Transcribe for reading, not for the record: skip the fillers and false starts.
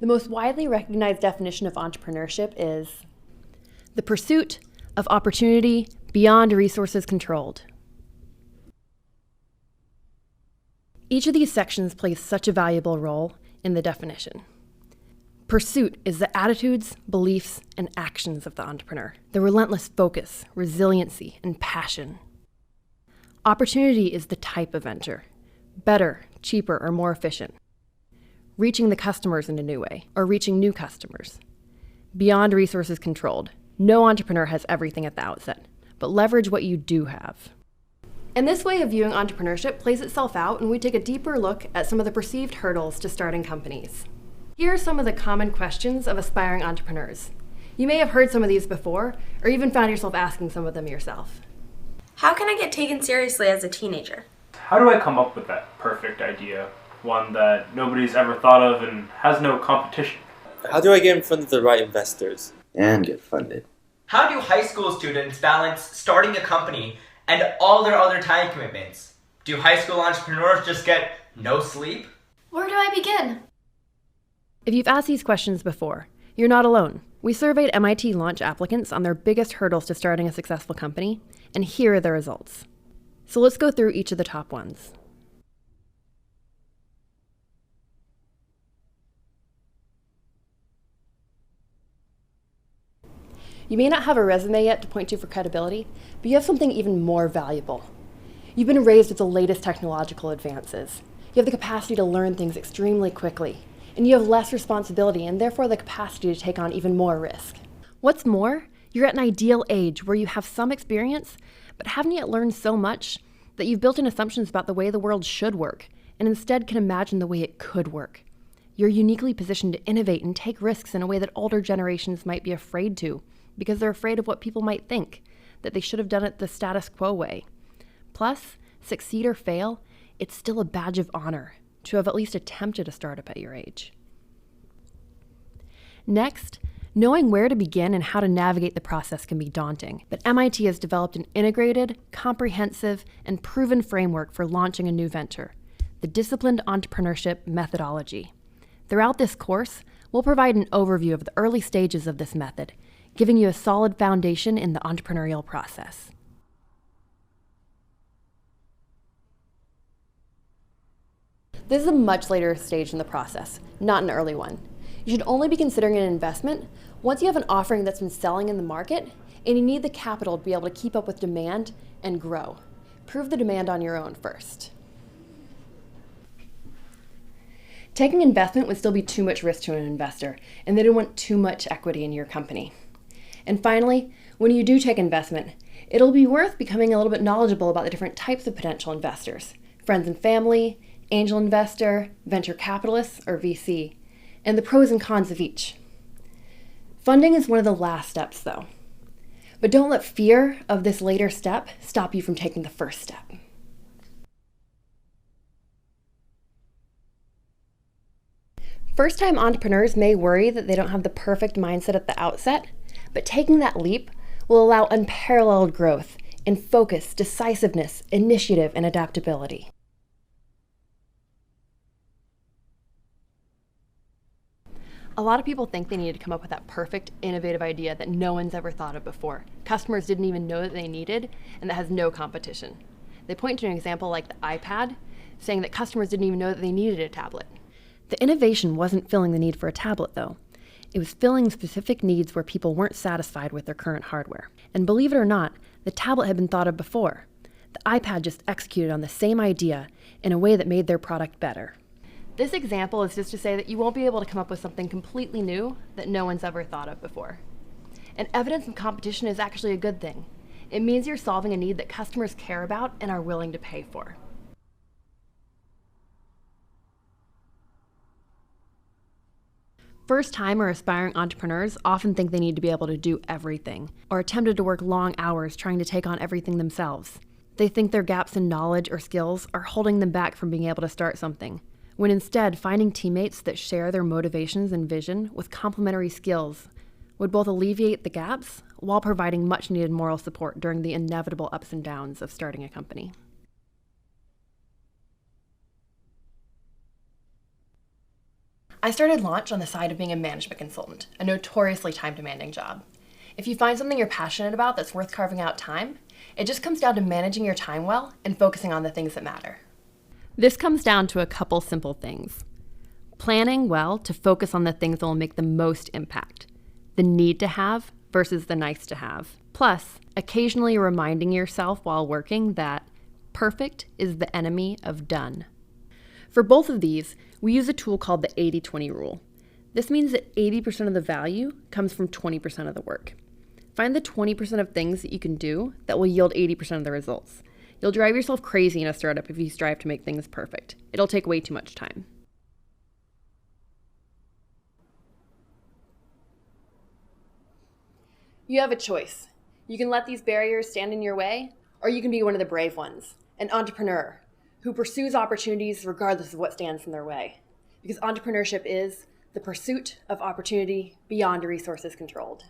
The most widely recognized definition of entrepreneurship is the pursuit of opportunity beyond resources controlled. Each of these sections plays such a valuable role in the definition. Pursuit is the attitudes, beliefs, and actions of the entrepreneur, the relentless focus, resiliency, and passion. Opportunity is the type of venture, better, cheaper, or more efficient. Reaching the customers in a new way, or reaching new customers. Beyond resources controlled. No entrepreneur has everything at the outset, but leverage what you do have. And this way of viewing entrepreneurship plays itself out when we take a deeper look at some of the perceived hurdles to starting companies. Here are some of the common questions of aspiring entrepreneurs. You may have heard some of these before, or even found yourself asking some of them yourself. How can I get taken seriously as a teenager? How do I come up with that perfect idea? One that nobody's ever thought of and has no competition. How do I get in front of the right investors? And get funded. How do high school students balance starting a company and all their other time commitments? Do high school entrepreneurs just get no sleep? Where do I begin? If you've asked these questions before, you're not alone. We surveyed MIT launch applicants on their biggest hurdles to starting a successful company, and here are the results. So let's go through each of the top ones. You may not have a resume yet to point to for credibility, but you have something even more valuable. You've been raised with the latest technological advances. You have the capacity to learn things extremely quickly, and you have less responsibility and therefore the capacity to take on even more risk. What's more, you're at an ideal age where you have some experience, but haven't yet learned so much that you've built in assumptions about the way the world should work, and instead can imagine the way it could work. You're uniquely positioned to innovate and take risks in a way that older generations might be afraid to, because they're afraid of what people might think, that they should have done it the status quo way. Plus, succeed or fail, it's still a badge of honor to have at least attempted a startup at your age. Next, knowing where to begin and how to navigate the process can be daunting, but MIT has developed an integrated, comprehensive, and proven framework for launching a new venture, the Disciplined Entrepreneurship Methodology. Throughout this course, we'll provide an overview of the early stages of this method, giving you a solid foundation in the entrepreneurial process. This is a much later stage in the process, not an early one. You should only be considering an investment once you have an offering that's been selling in the market and you need the capital to be able to keep up with demand and grow. Prove the demand on your own first. Taking investment would still be too much risk to an investor, and they don't want too much equity in your company. And finally, when you do take investment, it'll be worth becoming a little bit knowledgeable about the different types of potential investors: friends and family, angel investor, venture capitalists, or VC, and the pros and cons of each. Funding is one of the last steps, though. But don't let fear of this later step stop you from taking the first step. First-time entrepreneurs may worry that they don't have the perfect mindset at the outset, but taking that leap will allow unparalleled growth in focus, decisiveness, initiative, and adaptability. A lot of people think they need to come up with that perfect, innovative idea that no one's ever thought of before, customers didn't even know that they needed, and that has no competition. They point to an example like the iPad, saying that customers didn't even know that they needed a tablet. The innovation wasn't filling the need for a tablet, though. It was filling specific needs where people weren't satisfied with their current hardware. And believe it or not, the tablet had been thought of before. The iPad just executed on the same idea in a way that made their product better. This example is just to say that you won't be able to come up with something completely new that no one's ever thought of before. And evidence of competition is actually a good thing. It means you're solving a need that customers care about and are willing to pay for. First-time or aspiring entrepreneurs often think they need to be able to do everything, or are tempted to work long hours trying to take on everything themselves. They think their gaps in knowledge or skills are holding them back from being able to start something, when instead finding teammates that share their motivations and vision with complementary skills would both alleviate the gaps while providing much needed moral support during the inevitable ups and downs of starting a company. I started Launch on the side of being a management consultant, a notoriously time-demanding job. If you find something you're passionate about that's worth carving out time, it just comes down to managing your time well and focusing on the things that matter. This comes down to a couple simple things. Planning well to focus on the things that will make the most impact. The need to have versus the nice to have. Plus, occasionally reminding yourself while working that perfect is the enemy of done. For both of these, we use a tool called the 80-20 rule. This means that 80% of the value comes from 20% of the work. Find the 20% of things that you can do that will yield 80% of the results. You'll drive yourself crazy in a startup if you strive to make things perfect. It'll take way too much time. You have a choice. You can let these barriers stand in your way, or you can be one of the brave ones, an entrepreneur who pursues opportunities regardless of what stands in their way. Because entrepreneurship is the pursuit of opportunity beyond resources controlled.